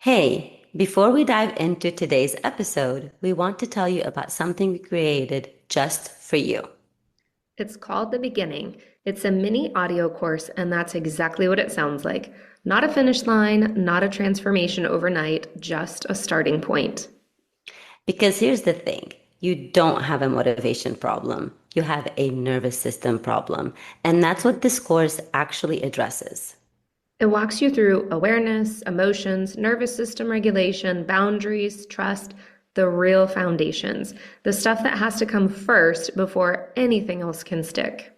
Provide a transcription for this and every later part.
Hey, before we dive into today's episode, we want to tell you about something we created just for you. It's called The Beginning. It's a mini audio course, and that's exactly what it sounds like. Not a finish line, not a transformation overnight, just a starting point. Because here's the thing, you don't have a motivation problem, you have a nervous system problem. And that's what this course actually addresses. It walks you through awareness, emotions, nervous system regulation, boundaries, trust, the real foundations, the stuff that has to come first before anything else can stick.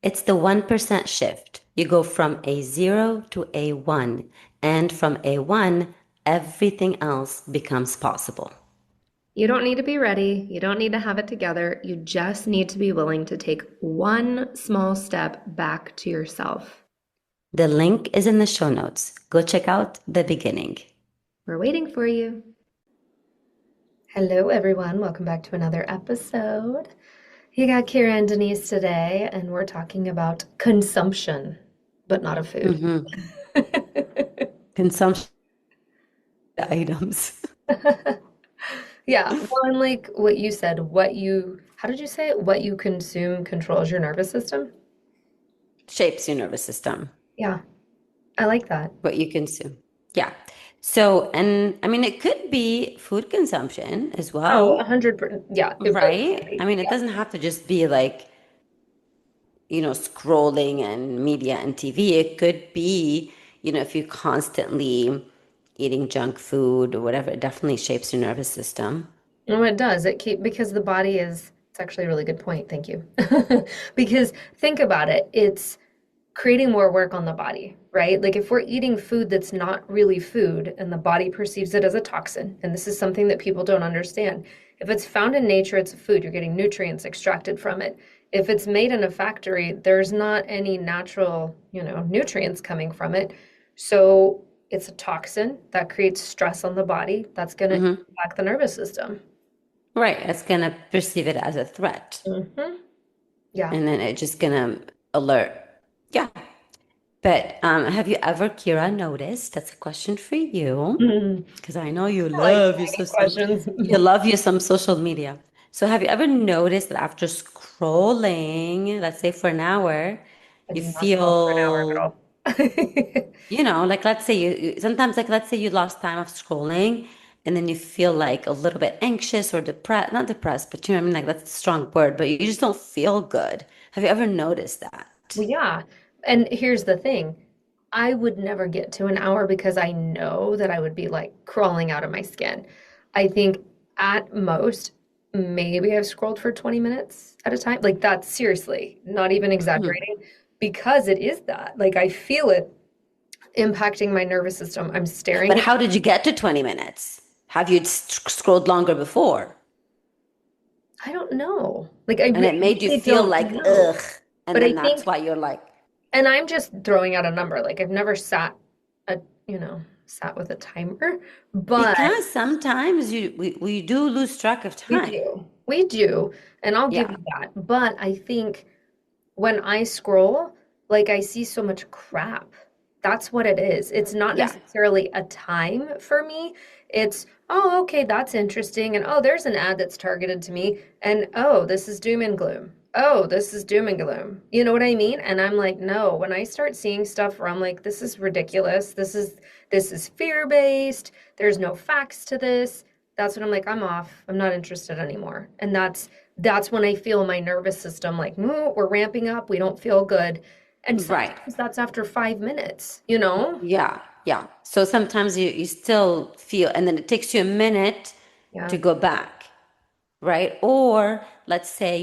It's the 1% shift. You go from a 0 to a 1, and from a 1, everything else becomes possible. You don't need to be ready. You don't need to have it together. You just need to be willing to take one small step back to yourself. The link is in the show notes. Go check out the beginning. We're waiting for you. Hello, everyone. Welcome back to another episode. You got Kira and Denise today, and we're talking about consumption, but not of food. Mhm. Consumption items. Yeah, well, and like what you said, how did you say it? What you consume controls your nervous system? Shapes your nervous system, Yeah, I like that. what you consume. Yeah. So, and I mean, it could be food consumption as Oh, well, 100%. Yeah, it really can right? I be. mean, it Yeah. doesn't have to just be like, scrolling and media and TV. It could be, if you're constantly eating junk food or whatever, it definitely shapes your nervous system. No, it does. Because the body it's actually a really good point. Thank you. Because think about it, it's creating more work on the body, right? Like if we're eating food that's not really food and the body perceives it as a toxin, and this is something that people don't understand. If it's found in nature, it's a food. You're getting nutrients extracted from it. If it's made in a factory, there's not any natural, nutrients coming from it. So it's a toxin that creates stress on the body that's going to Hmm. impact the nervous system. Right. It's gonna perceive it as a threat, Yeah. and then it's just gonna alert. Yeah. But have you ever, Kira, noticed? That's a question for you, Mhm. because I know you I like love your tiny social, questions. you love you some social media. So have you ever noticed that after scrolling, let's say for an hour, I you do not scroll for an hour, feel, girl. like let's say sometimes like let's say you lost time of scrolling, and then you feel like a little bit anxious or depressed, not depressed, but you know what I mean, like that's a strong word, but you just don't feel good. Have you ever noticed that? Well, yeah. And here's the thing. I would never get to an hour because I know that I would be like crawling out of my skin. I think at most, maybe I've scrolled for 20 minutes at a time. Like that's seriously, not even Mhm. exaggerating, because it is that. Like I feel it impacting my nervous system. I'm staring But at, how did you get to 20 minutes? Have you scrolled longer before? I don't know. Like I And it made you really feel don't like, know. ugh. And But I then that's think why you're like, And I'm just throwing out a number. Like I've never a, sat with a timer, but because sometimes we do lose track of we time. do. We do. And I'll give Yeah. you that. But I think when I scroll, like I see so much crap. That's what it is. It's not Yeah. necessarily a time for me. It's, oh, okay, that's interesting. And oh, there's an ad that's targeted to me. And oh, this is doom and gloom. Oh, this is doom and gloom. You know what I mean? And I'm like, no, when I start seeing stuff where I'm like, this is ridiculous. This is fear-based. There's no facts to this. That's when I'm like, I'm off. I'm not interested anymore. And that's when I feel my nervous system like, we're ramping up. We don't feel good. And Right. sometimes that's after 5 minutes, you know? Yeah. Yeah. So sometimes you still feel, and then it takes you a minute Yeah. to go back. Right? Or let's say,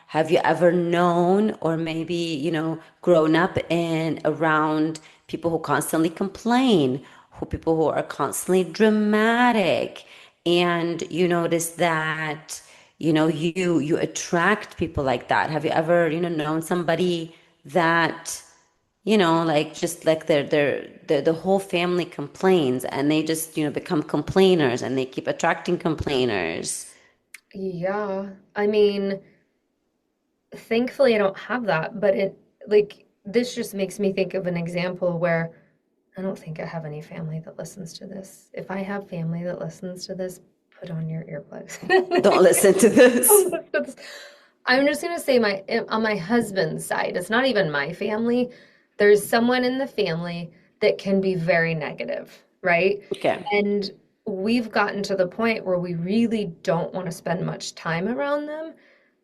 have you ever known or maybe, grown up in around people who constantly complain, people who are constantly dramatic, and you notice that, you attract people like that. Have you ever, known somebody that, like just like the whole family complains and they just, become complainers and they keep attracting complainers? Yeah. I mean, thankfully I don't have that, but this just makes me think of an example where I don't think I have any family that listens to this. If I have family that listens to this, put on your earplugs. Don't listen to this. Don't listen to this. I'm just gonna say on my husband's side, it's not even my family. There's someone in the family that can be very negative, right? Okay. And we've gotten to the point where we really don't want to spend much time around them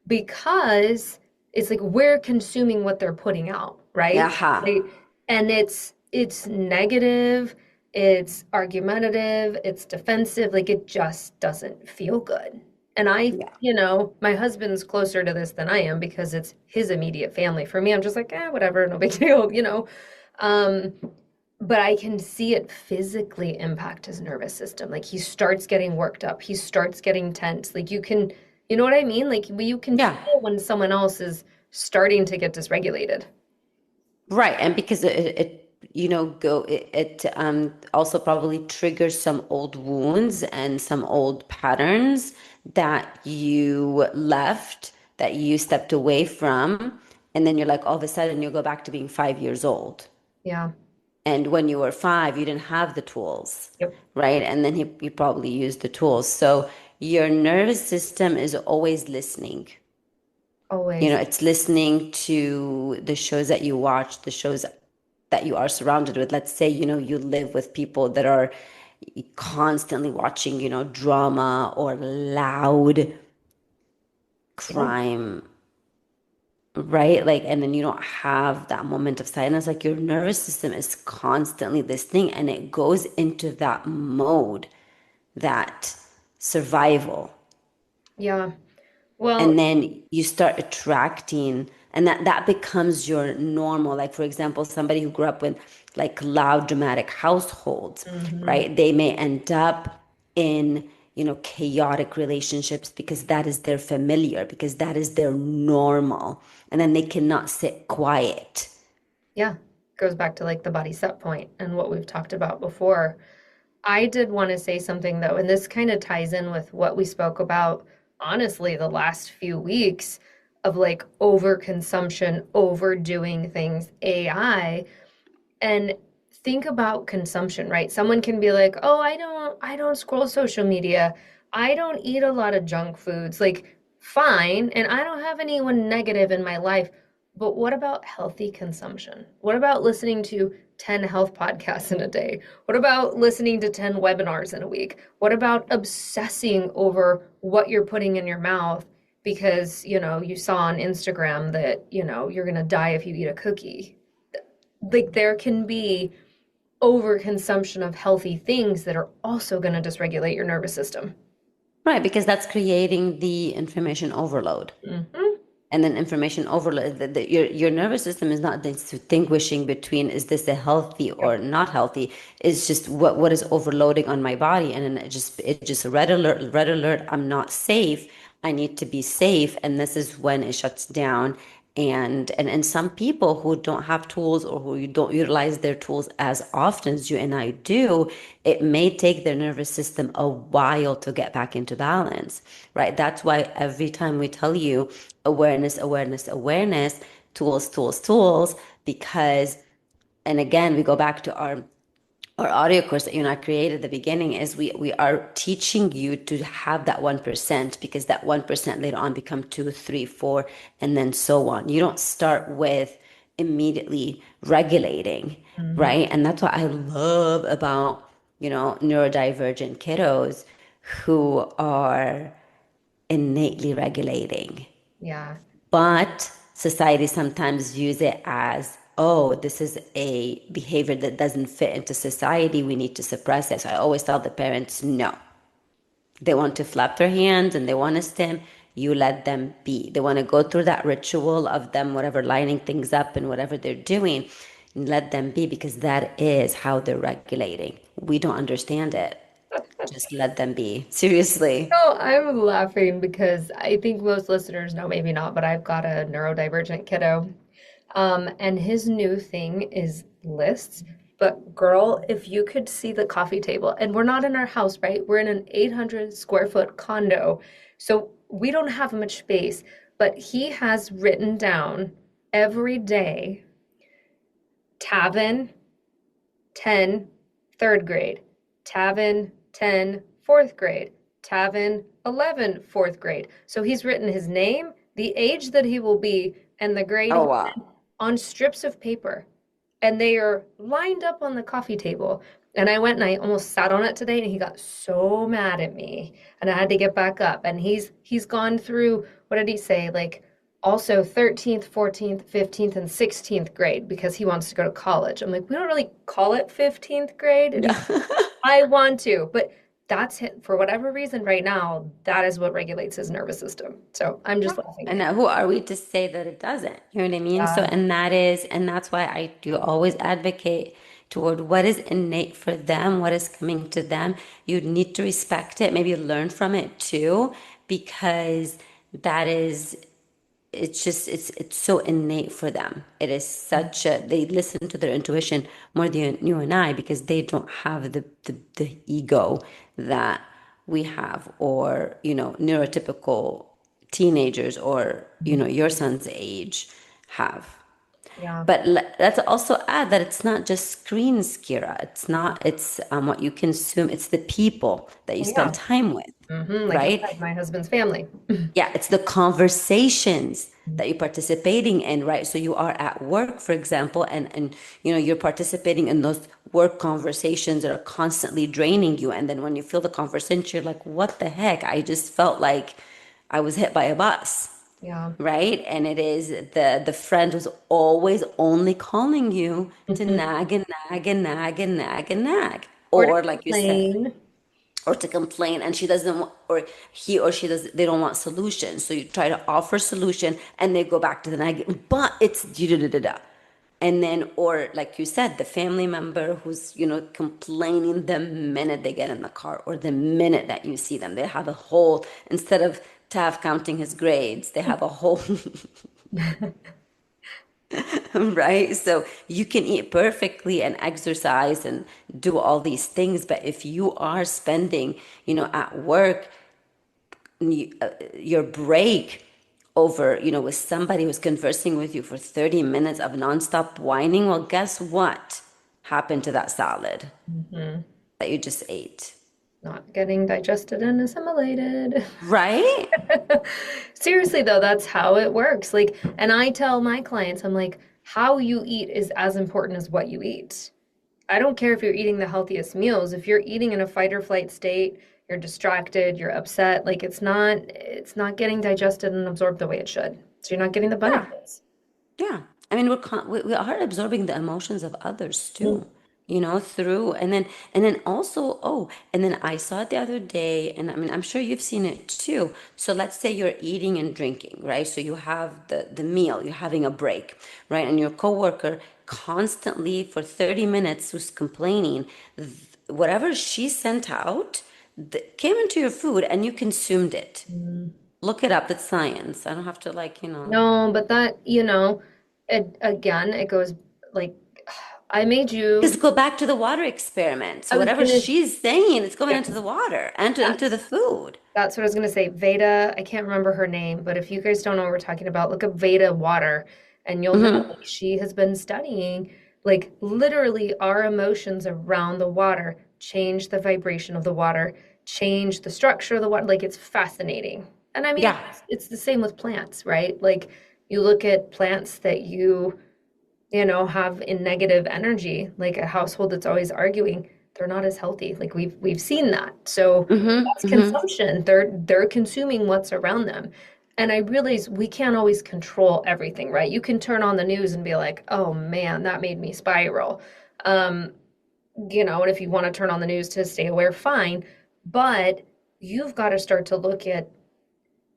because it's like we're consuming what they're putting out, right? Aha. And it's negative, it's argumentative, it's defensive, like it just doesn't feel good. And Yeah. my husband's closer to this than I am because it's his immediate family. For me, I'm just like, whatever, no big deal. Um, but I can see it physically impact his nervous system. Like he starts getting worked up, he starts getting tense. Like you know what I mean? Like you can Yeah. feel when someone else is starting to get dysregulated. Right. And because it also probably triggers some old wounds and some old patterns that you left, that you stepped away from. And then you're like, all of a sudden, you go back to being 5 years old. Yeah. And when you were five, you didn't have the tools, Yep. right? And then you probably used the tools. So your nervous system is always listening. Always. It's listening to the shows that you watch, the shows that you are surrounded with. Let's say, you live with people that are constantly watching, drama or loud Yeah. crime, right? Like, and then you don't have that moment of silence. Like, your nervous system is constantly listening and it goes into that mode, that survival. Yeah. Well, And then you start attracting, and that becomes your normal. Like, for example, somebody who grew up with like loud dramatic households, mhm. right, they may end up in chaotic relationships because that is their familiar, because that is their normal, and then they cannot sit quiet. Yeah. Goes back to like the body set point and what we've talked about before. I did want to say something though, and this kind of ties in with what we spoke about, honestly, the last few weeks of like overconsumption, overdoing things, AI. And think about consumption, right? Someone can be like, "Oh, I don't scroll social media. I don't eat a lot of junk foods." Like, fine, and I don't have anyone negative in my life. But what about healthy consumption? What about listening to 10 health podcasts in a day? What about listening to 10 webinars in a week? What about obsessing over what you're putting in your mouth because, you saw on Instagram that, you're going to die if you eat a cookie? Like there can be overconsumption of healthy things that are also going to dysregulate your nervous system. Right, because that's creating the information overload. Hmm. And then information overload, your nervous system is not distinguishing between is this a healthy or Yep. not healthy. It's just what is overloading on my body, and then it just red alert, I'm not safe, I need to be safe. And this is when it shuts down. And some people who don't have tools, or who you don't utilize their tools as often as you and I do, it may take their nervous system a while to get back into balance, right? That's why every time we tell you awareness, awareness, awareness, tools, tools, tools, because, and again, we go back to our audio course that you and I created at the beginning, is we are teaching you to have that 1%, because that 1% later on become 2, 3, 4, and then so on. You don't start with immediately regulating, Hmm. right? And that's what I love about, neurodivergent kiddos who are innately regulating. Yeah. But society sometimes views it as, oh, this is a behavior that doesn't fit into society. We need to suppress it. So I always tell the parents, no. They want to flap their hands and they want to stim. You let them be. They want to go through that ritual of them, whatever, lining things up and whatever they're doing. And let them be, because that is how they're regulating. We don't understand it. Just let them be. Seriously. No, I'm laughing because I think most listeners know, maybe not, but I've got a neurodivergent kiddo. And his new thing is lists. But girl, if you could see the coffee table, and we're not in our house, right? We're in an 800 square foot condo. So we don't have much space, but he has written down every day Tavin, 10, third grade. Tavin, 10, fourth grade. Tavin, 11, fourth grade. So he's written his name, the age that he will be, and the grade Oh, he's wow. in on strips of paper. And they are lined up on the coffee table. And I went and I almost sat on it today and he got so mad at me and I had to get back up. And he's gone through, what did he say? Like also 13th, 14th, 15th, and 16th grade because he wants to go to college. I'm like, we don't really call it 15th grade. And he's, Yeah. I want to, but that's him. For whatever reason right now, that is what regulates his nervous system. So I'm just laughing. And now who are we to say that it doesn't? You know what I mean? So, Yeah. and that's why I do always advocate toward what is innate for them, what is coming to them. You need to respect it, maybe learn from it too, because that is it's just it's so innate for them. It is such a they listen to their intuition more than you and I because they don't have the ego that we have, or neurotypical teenagers, or your son's age have. Yeah. But let's also add that it's not just screens, Kira. It's not. It's what you consume. It's the people that you Oh, spend yeah. time with, Like I right? said, my husband's family. Yeah, it's the conversations that you're participating in, right? So you are at work, for example, and you're participating in those work conversations that are constantly draining you. And then when you feel the conversation, you're like, what the heck? I just felt like I was hit by a bus, Yeah. right? And it is the friend who's always only calling you to Mhm. nag and nag and nag and nag and nag. Or to Or like you said, complain. or to complain, and she doesn't or he or she does they don't want solutions, so you try to offer solution and they go back to the negative, but it's da da da da. And then, or like you said, the family member who's complaining the minute they get in the car, or the minute that you see them, they have a whole, instead of Tav counting his grades, they have a whole right? So you can eat perfectly and exercise and do all these things, but if you are spending, at work, your break over, with somebody who's conversing with you for 30 minutes of nonstop whining, well, guess what happened to that salad Mhm. that you just ate? Not getting digested and assimilated. Right? Seriously, though, that's how it works. Like, and I tell my clients, I'm like, how you eat is as important as what you eat. I don't care if you're eating the healthiest meals. If you're eating in a fight or flight state, you're distracted, you're upset, like it's not getting digested and absorbed the way it should. So you're not getting the Yeah. benefits. Yeah. I mean, we are absorbing the emotions of others Mm. too, through, and then also, oh, and then I saw it the other day, and I mean, I'm sure you've seen it too. So let's say you're eating and drinking, right? So you have the meal, you're having a break, right? And your coworker constantly for 30 minutes was complaining, whatever she sent out came into your food and you consumed it. Mm. Look it up. It's science. I don't have to No, but again, it goes like, I made just you, go back to the water experiment. I So was whatever gonna, she's saying, it's going into yes, the water and into that's the food. That's what I was going to say. Veda, I can't remember her name, but if you guys don't know what we're talking about, look up Veda water and you'll know Hmm. like she has been studying like literally our emotions around the water change the vibration of the water, change the structure of the water. Like it's fascinating. And I mean, Yeah. it's the same with plants, right? Like you look at plants that have in negative energy, like a household that's always arguing, they're not as healthy. Like we've seen that. So Hmm. that's Hmm. consumption. They're consuming what's around them. And I realize we can't always control everything, right? You can turn on the news and be like, "Oh man, that made me spiral." Um, and if you want to turn on the news to stay aware, fine. But you've got to start to look at,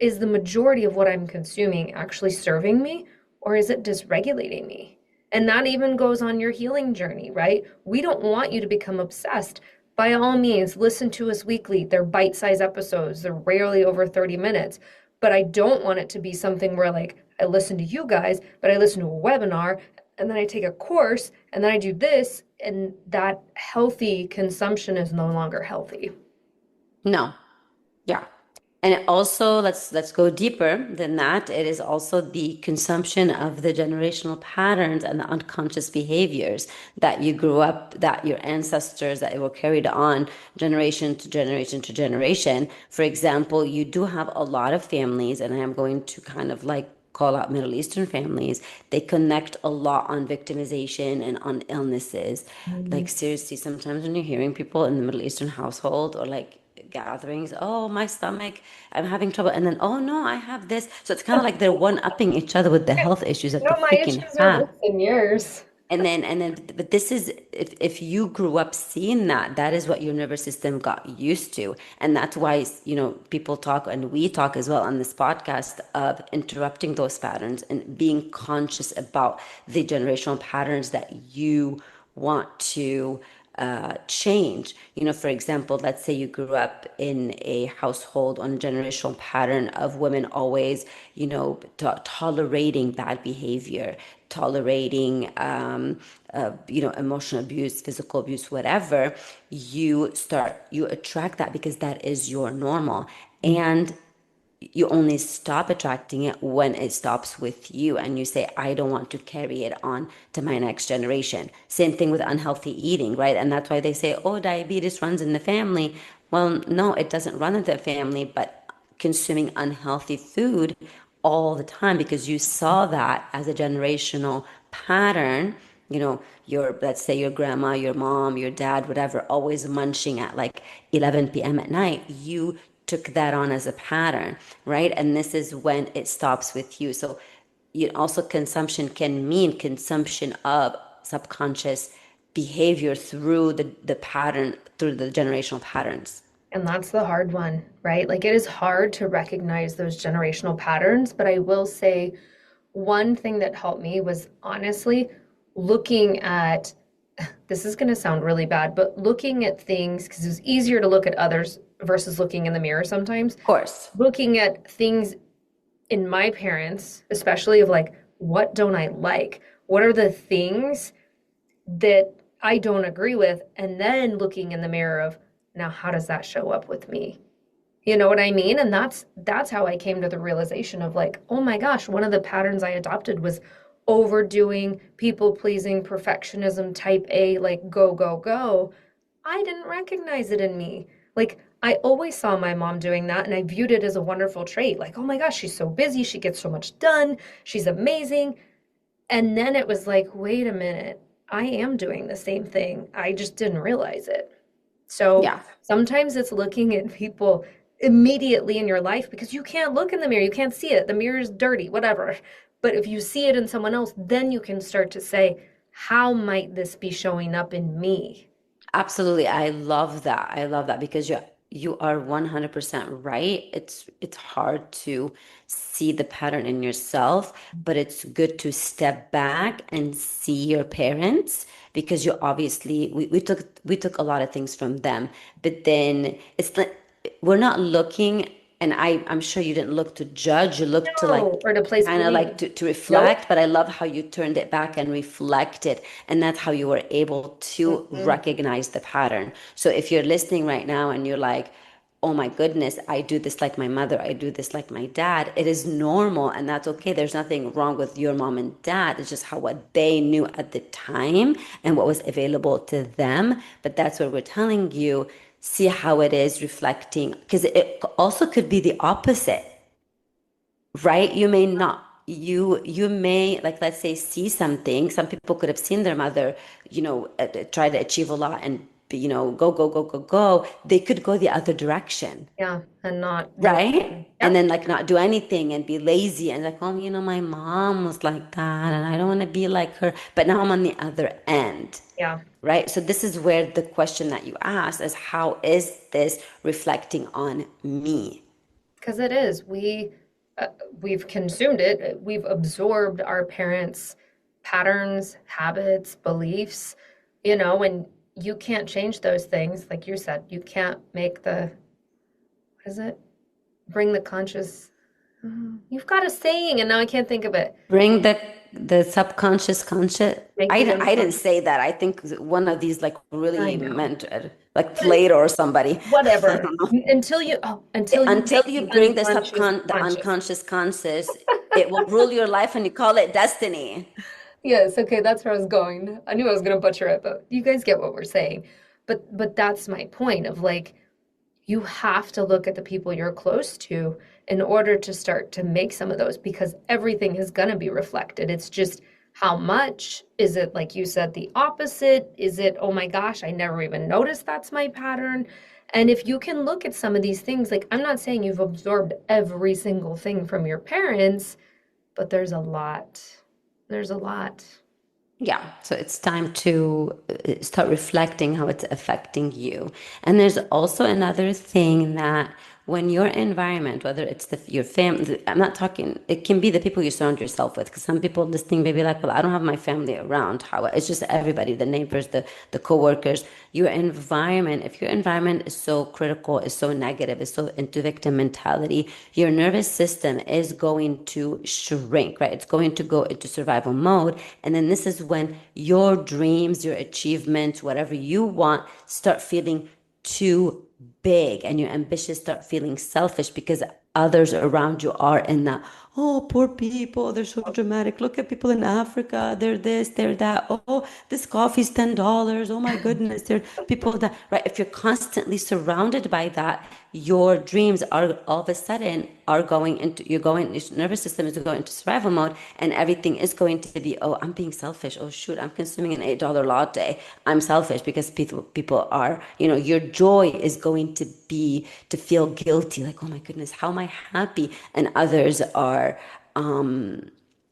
is the majority of what I'm consuming actually serving me or is it dysregulating me? And that even goes on your healing journey, right? We don't want you to become obsessed. By all means, listen to us weekly. They're bite sized episodes, they're rarely over 30 minutes. But I don't want it to be something where, like, I listen to you guys, but I listen to a webinar and then I take a course and then I do this. And that healthy consumption is no longer healthy. No. Yeah. And it also, let's go deeper than that. It is also the consumption of the generational patterns and the unconscious behaviors that you grew up, that your ancestors, that were carried on generation to generation to generation. For example, you do have a lot of families, and I am going to kind of like call out Middle Eastern families. They connect a lot on victimization and on illnesses. Like Mhm. seriously, sometimes when you're hearing people in the Middle Eastern household or like gatherings, oh, my stomach, I'm having trouble. And then, oh no, I have this. So it's kind of like they're one-upping each other with the health issues that they No, my freaking issues are have. worse than yours. But this is, if you grew up seeing that, that is what your nervous system got used to. And that's why, people talk and we talk as well on this podcast of interrupting those patterns and being conscious about the generational patterns that you want to change. For example, let's say you grew up in a household on a generational pattern of women always, tolerating bad behavior, tolerating, emotional abuse, physical abuse, whatever. You attract that because that is your normal. And you only stop attracting it when it stops with you and you say, I don't want to carry it on to my next generation. Same thing with unhealthy eating, right? And that's why they say, oh, diabetes runs in the family. Well, no, it doesn't run in the family, but consuming unhealthy food all the time because you saw that as a generational pattern. Let's say your grandma, your mom, your dad, whatever, always munching at like 11 p.m. at night. You took that on as a pattern, right? And this is when it stops with you. So also consumption can mean consumption of subconscious behavior through the pattern, through the generational patterns. And that's the hard one, right? Like it is hard to recognize those generational patterns, but I will say one thing that helped me was honestly looking at this is going to sound really bad, but looking at things because it's easier to look at others versus looking in the mirror sometimes. Of course. Looking at things in my parents, especially of like, what don't I like? What are the things that I don't agree with? And then looking in the mirror of, now how does that show up with me? You know what I mean? And that's how I came to the realization of like, oh my gosh, one of the patterns I adopted was overdoing, people pleasing, perfectionism, type A, like go, go, go. I didn't recognize it in me. Like I always saw my mom doing that and I viewed it as a wonderful trait. Like, oh my gosh, she's so busy, she gets so much done, she's amazing. And then it was like, wait a minute, I am doing the same thing. I just didn't realize it. So Yeah. sometimes it's looking at people immediately in your life because you can't look in the mirror, you can't see it. The mirror is dirty, whatever. But if you see it in someone else, then you can start to say, how might this be showing up in me? Absolutely. I love that. I love that because you are 100% right. It's hard to see the pattern in yourself, but it's good to step back and see your parents because you obviously we took a lot of things from them, but then it's like we're not looking, and I'm sure you didn't look to judge, you looked to No, like or to place kind of blame. like to Nope. reflect. But I love how you turned it back and reflected, and that's how you were able to Mhm. recognize the pattern. So if you're listening right now and you're like, oh my goodness, I do this like my mother, I do this like my dad, it is normal and that's okay. There's nothing wrong with your mom and dad. It's just how what they knew at the time and what was available to them. But that's what we're telling you. See how it is reflecting, because it also could be the opposite, right? You may, like, let's say, see something. Some people could have seen their mother, try to achieve a lot and go go go go go. They could go the other direction, Yeah, and not do right? anything. And Yep. then like not do anything and be lazy and like, oh, my mom was like that and I don't want to be like her, but now I'm on the other end. Yeah. Right. So this is where the question that you asked is, how is this reflecting on me? Because it is. Uh, we've consumed it. We've absorbed our parents' patterns, habits, beliefs, and you can't change those things. Like you said, you can't make what is it? Bring the conscious. You've got a saying, and now I can't think of it. Bring the the subconscious conscious. Make the I didn't unconscious. say that. I think one of these like I really know. meant like But it, Plato or somebody. I whatever. don't know. Until you Until make you the bring unconscious the conscious. unconscious conscious, it will rule your life, and you call it destiny. Yes, okay, that's where I was going. I knew I was gonna butcher it, but you guys get what we're saying. But that's my point of like you have to look at the people you're close to in order to start to make some of those because everything is going to be reflected. It's just how much is it, like you said, the opposite? Is it, oh my gosh, I never even noticed that's my pattern? And if you can look at some of these things, like I'm not saying you've absorbed every single thing from your parents, but there's a lot. There's a lot. Yeah, so it's time to start reflecting how it's affecting you. And there's also another thing that when your environment, whether it's your family, I'm not talking, it can be the people you surround yourself with. Because some people listening may be like, well, I don't have my family around. How? It's just everybody, the neighbors, the coworkers, your environment. If your environment is so critical, is so negative, is so into victim mentality, your nervous system is going to shrink, right? It's going to go into survival mode. And then this is when your dreams, your achievements, whatever you want, start feeling too big, and your ambitions start feeling selfish because others around you are in that, oh, poor people, they're so dramatic. Look at people in Africa, they're this, they're that. Oh, this coffee's $10. Oh my goodness, there are people that, right? If you're constantly surrounded by that, your dreams are all of a sudden are going into, you're going, your nervous system is going into survival mode, and everything is going to be, oh, I'm being selfish. Oh shoot, I'm consuming an $8 latte. I'm selfish because people are, your joy is going to be to feel guilty, like, oh my goodness, how am I happy? And others are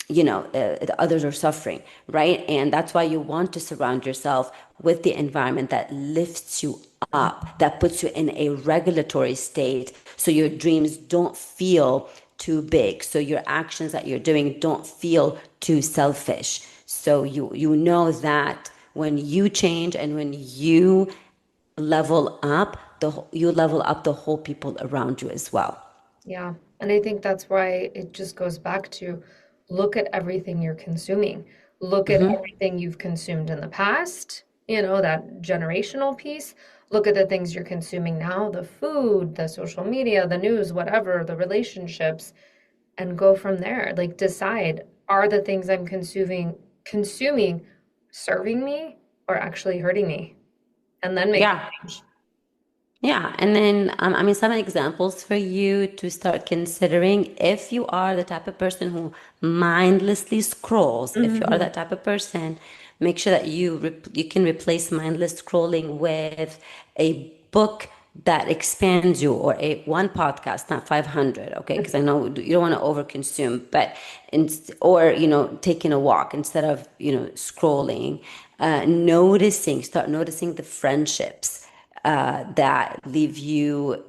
the others are suffering, right? And that's why you want to surround yourself with the environment that lifts you up, that puts you in a regulatory state, so your dreams don't feel too big, so your actions that you're doing don't feel too selfish. So you know that when you change and when you level up, you level up the whole people around you as well. Yeah. And I think that's why it just goes back to look at everything you're consuming. Look at everything you've consumed in the past, that generational piece. Look at the things you're consuming now, the food, the social media, the news, whatever, the relationships, and go from there. Like decide, are the things I'm consuming serving me or actually hurting me? And then make the Yeah. change. Yeah, and then I mean, some examples for you to start considering. If you are the type of person who mindlessly scrolls, if you are Hmm. that type of person, make sure that you can replace mindless scrolling with a book that expands you, or a one podcast, not 500, okay? Because I know you don't want to overconsume, but or taking a walk instead of scrolling, start noticing the friendships that leave you,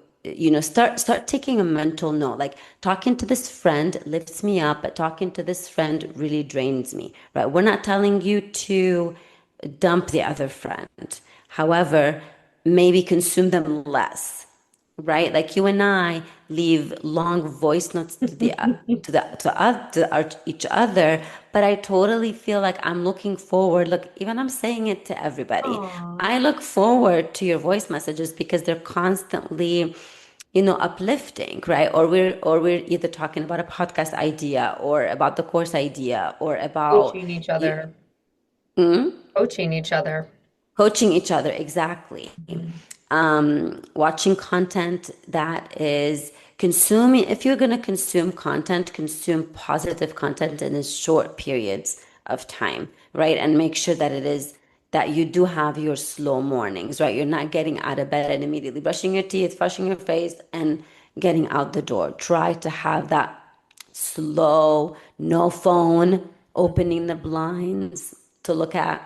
start taking a mental note, like talking to this friend lifts me up, but talking to this friend really drains me, right? We're not telling you to dump the other friend, however, maybe consume them less, right? Like you and I leave long voice notes to the each other, but I totally feel like I'm looking forward. Look, even I'm saying it to everybody. Aw. I look forward to your voice messages because they're constantly, uplifting, right? Or we're either talking about a podcast idea, or about the course idea, or about Coaching each you. other. Coaching each other. Coaching each other, exactly. Mhm. Watching content that is consuming. If you're going to consume content, consume positive content in short periods of time, right? And make sure that it is that you do have your slow mornings, right? You're not getting out of bed and immediately brushing your teeth, brushing your face, and getting out the door. Try to have that slow, no phone, opening the blinds to look at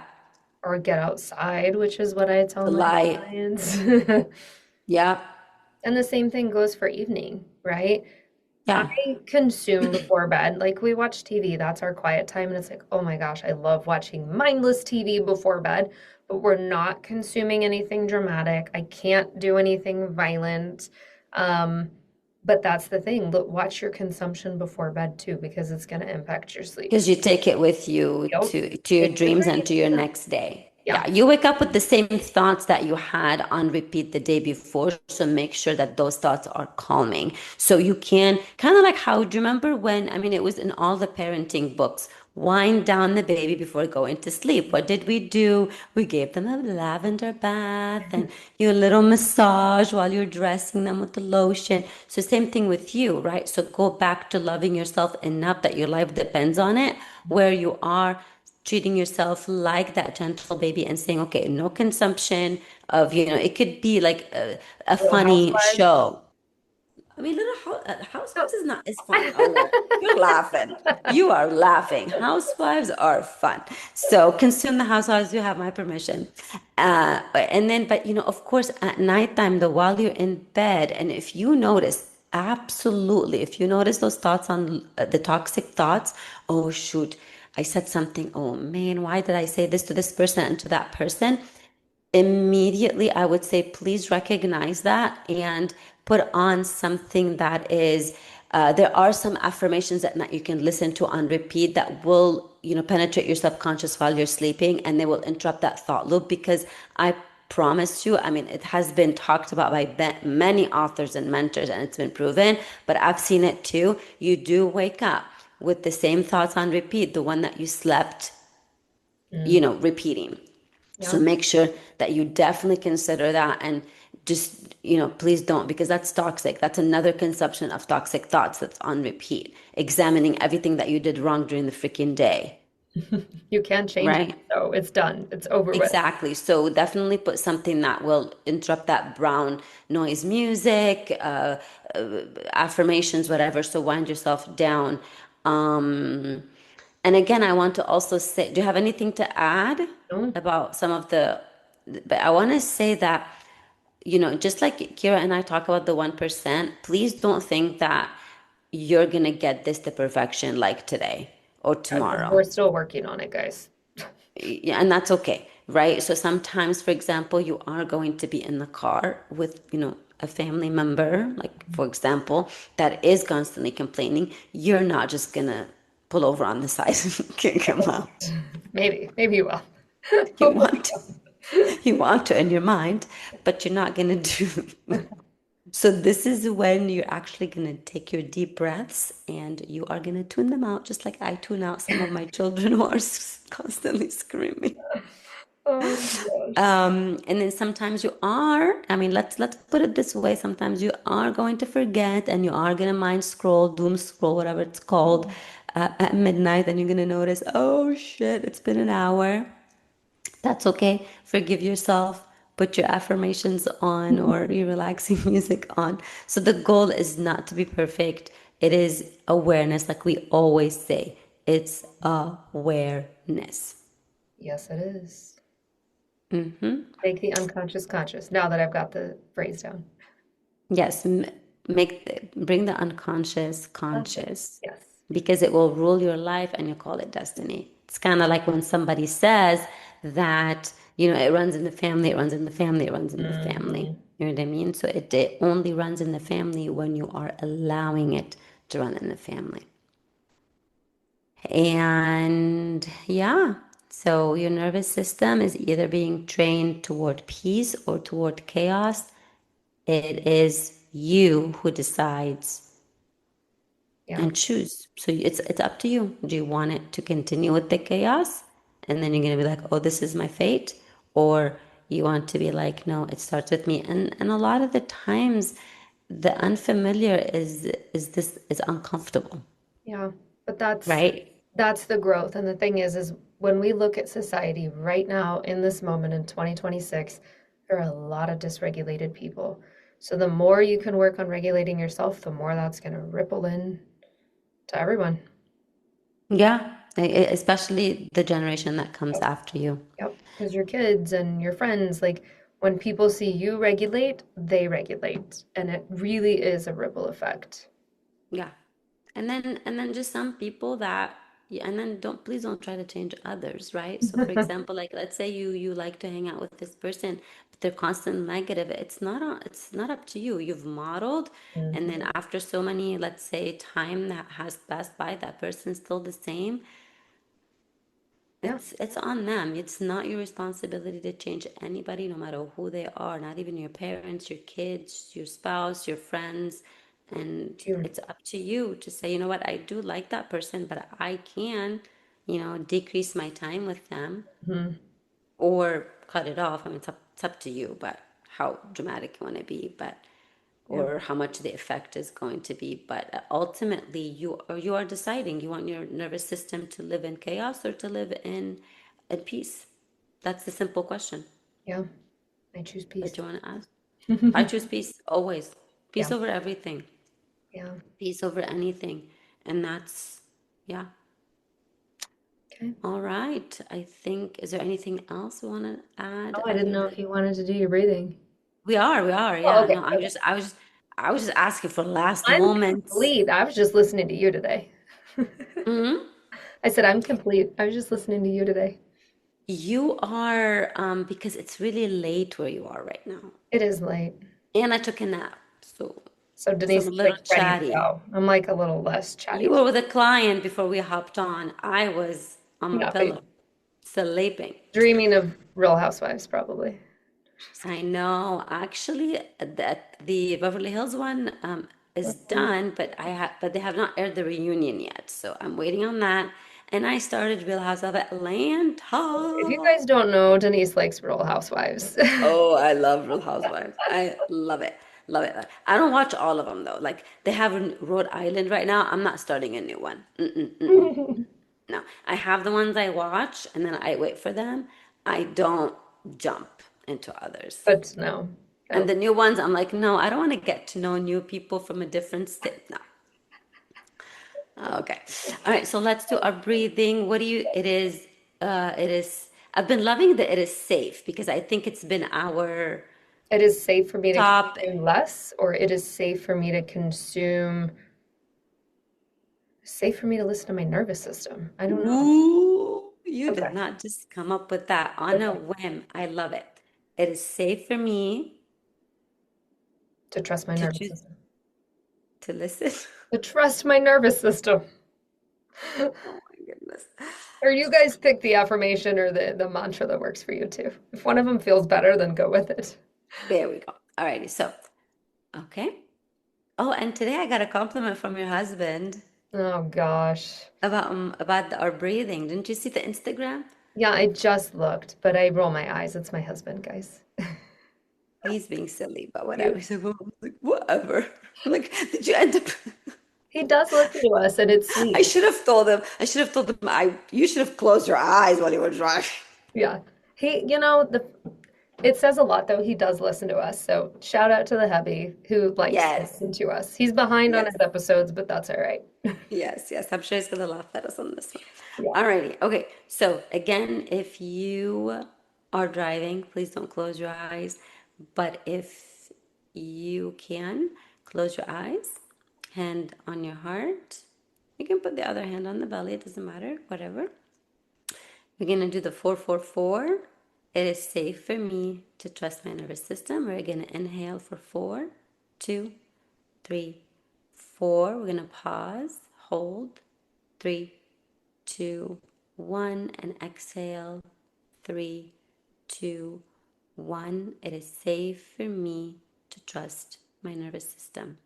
Or get outside, which is what I tell the my light. clients. Yeah, And the same thing goes for evening, right? I yeah. consume before bed. Like we watch TV, that's our quiet time. And it's like, oh my gosh, I love watching mindless TV before bed, but we're not consuming anything dramatic. I can't do anything violent. Um, But that's the thing. Look, watch your consumption before bed too, because it's going to impact your sleep. Because you take it with you Yep. to your In your dreams and brain. to your next day. Yeah. Yeah, you wake up with the same thoughts that you had on repeat the day before. So make sure that those thoughts are calming. So you can kind of like how, do you remember when, I mean, it was in all the parenting books, wind down the baby before going to sleep. What did we do? We gave them a lavender bath and you a little massage while you're dressing them with the lotion. So same thing with you, right? So go back to loving yourself enough that your life depends on it, where you are treating yourself like that gentle baby and saying, okay, no consumption of, it could be like a Little funny Housewives. show. I mean, Housewives is not is fun. Oh, you're laughing. You are laughing. Housewives are fun. So consume the Housewives. You have my permission. And then, but of course, at nighttime, though, while you're in bed, and if you notice, absolutely, if you notice those thoughts on the toxic thoughts, oh shoot, I said something. Oh man, why did I say this to this person and to that person? Immediately I would say please recognize that and put on something that is there are some affirmations at night you can listen to on repeat that will penetrate your subconscious while you're sleeping, and they will interrupt that thought loop. Because I promise you, I mean, it has been talked about by many authors and mentors and it's been proven, but I've seen it too. You do wake up with the same thoughts on repeat, the one that you slept Mm, repeating. So yeah. make sure that you definitely consider that, and just, please don't, because that's toxic. That's another consumption of toxic thoughts that's on repeat, examining everything that you did wrong during the freaking day, You can't change it. right? So it's done. It's over with. Exactly. So definitely put something that will interrupt that brown noise music, affirmations, whatever. So wind yourself down. Um, and again, I want to also say, do you have anything to add No, about some of but I want to say that, just like Kira and I talk about the 1%, please don't think that you're going to get this to perfection like today or because tomorrow. we're still working on it, guys. Yeah, and that's okay, right? So sometimes, for example, you are going to be in the car with, a family member, like for example, that is constantly complaining. You're not just gonna pull over on the side and kick him out. Maybe you will. You Hopefully want to, you want to in your mind, but you're not gonna do. So this is when you're actually gonna take your deep breaths and you are gonna tune them out, just like I tune out some of my children who are constantly screaming. Oh gosh. And then sometimes you are, I mean, let's put it this way, sometimes you are going to forget and you are gonna mind scroll, doom scroll, whatever it's called, at midnight, and you're gonna notice, oh shit, it's been an hour. That's okay. Forgive yourself. Put your affirmations on or your relaxing music on. So the goal is not to be perfect. It is awareness, like we always say. It's awareness. Yes, it is. Make the unconscious conscious. Now that I've got the phrase down. Yes, bring the unconscious conscious, Yes. because it will rule your life and you call it destiny. It's kind of like when somebody says that, it runs in the family, it runs in the family, it runs in the family. Hmm. You know what I mean? So it only runs in the family when you are allowing it to run in the family. And yeah, so your nervous system is either being trained toward peace or toward chaos. It is you who decides Yeah. and choose. So it's up to you. Do you want it to continue with the chaos? And then you're gonna be like, oh, this is my fate, or you want to be like, no, it starts with me. And a lot of the times, the unfamiliar is uncomfortable, Yeah. But that's right? that's the growth. And the thing is when we look at society right now in this moment in 2026, there are a lot of dysregulated people. So the more you can work on regulating yourself, the more that's going to ripple in to everyone. Yeah, especially the generation that comes Yep. after you. Yep. Because your kids and your friends, like when people see you regulate, they regulate. And it really is a ripple effect. Yeah. And then just some people that, Yeah, and then please don't try to change others, right? So for example, like let's say you like to hang out with this person, but they're constant negative. It's not up to you. You've modeled, and then Mhm. after so many, let's say, time that has passed by, that person's still the same. Yeah. It's on them. It's not your responsibility to change anybody, no matter who they are, not even your parents, your kids, your spouse, your friends. And You. it's up to you to say, you know what, I do like that person, but I can, decrease my time with them Mhm. or cut it off. I mean, it's up to you, but how dramatic you want to be, but Yeah. or how much the effect is going to be. But ultimately, you are deciding. You want your nervous system to live in chaos or to live in peace. That's the simple question Yeah. I choose that peace. you want to ask. I choose peace always. Peace Yeah. over everything. Yeah. Peace over anything, and that's yeah. Okay. All right. I think, is there anything else we want to Oh, add I didn't other know than if you wanted to do your breathing. we are, Oh, yeah. okay. No, Okay. I was just asking for last I'm moments. complete. I was just listening to you today. Mhm. I said I'm complete. I was just listening to you today. You are, because it's really late where you are right now. It is late. And I took a nap, So so Denise I'm a is like little ready to chatty. go. I'm like a little less You chatty. were with a client before we hopped on. I was on my Nothing. pillow, sleeping. Dreaming of Real Housewives, probably. Just I know. Actually, that the Beverly Hills one is kidding. done, but they have not aired the reunion yet. So I'm waiting on that. And I started Real House of If you Atlanta. guys don't know, Denise likes Real Housewives. Oh, I love Real Housewives. I love it. Love it. I don't watch all of them though. Like they have in Rhode Island right now. I'm not starting a new one. Mm-mm, mm-mm. No, I have the ones I watch and then I wait for them. I don't jump into others. But no. And No. the new ones, I'm like, no, I don't want to get to know new people from a different state. No. Okay. All right. So let's do our breathing. What do you, I've been loving that it is safe because I think it's been our It is safe for me to top. consume less, or it is safe for me to consume, safe for me to listen to my nervous system. I don't know. Ooh, you did Okay. not just come up with that on a Okay. whim. I love it. It is safe for me To trust my to nervous choose system. to listen. To trust my nervous system. Oh my goodness. Or you guys pick the affirmation or the mantra that works for you too. If one of them feels better, then go with it. There we go. Alrighty. So, okay. Oh, and today I got a compliment from your husband Oh gosh. about our breathing. Didn't you see the Instagram? Yeah, I just looked, but I roll my eyes. It's my husband, guys. He's being silly, but He, whatever. He's like, well, I was like, whatever. I'm like, did you end up? he does listen to us, and it's I sweet. should have told him. I should have told him. You should have closed your eyes while you were driving. Yeah. The it says a lot though. He does listen to us. So shout out to the hubby who likes to Yes, listen to us. He's behind on yes, his episodes, but that's all right. yes, yes. I'm sure he's gonna laugh at us on this one. Yeah. Alrighty. Okay. So again, if you are driving, please don't close your eyes. But if you can, close your eyes, hand on your heart. You can put the other hand on the belly. It doesn't matter. Whatever. We're going to do the 444. It is safe for me to trust my nervous system. We're going to inhale for 4, 2, 3, 4. We're going to pause, hold, 3, 2, 1, and exhale, 3, 2, 1. It is safe for me to trust my nervous system,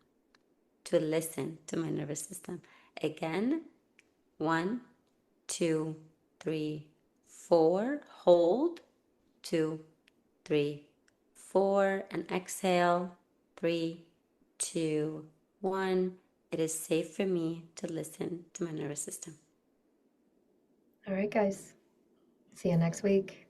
to listen to my nervous system. Again, 1, 2, 3, 4. Hold. 2, 3, 4. And exhale. 3, 2, 1. It is safe for me to listen to my nervous system. All right, guys. See you next week.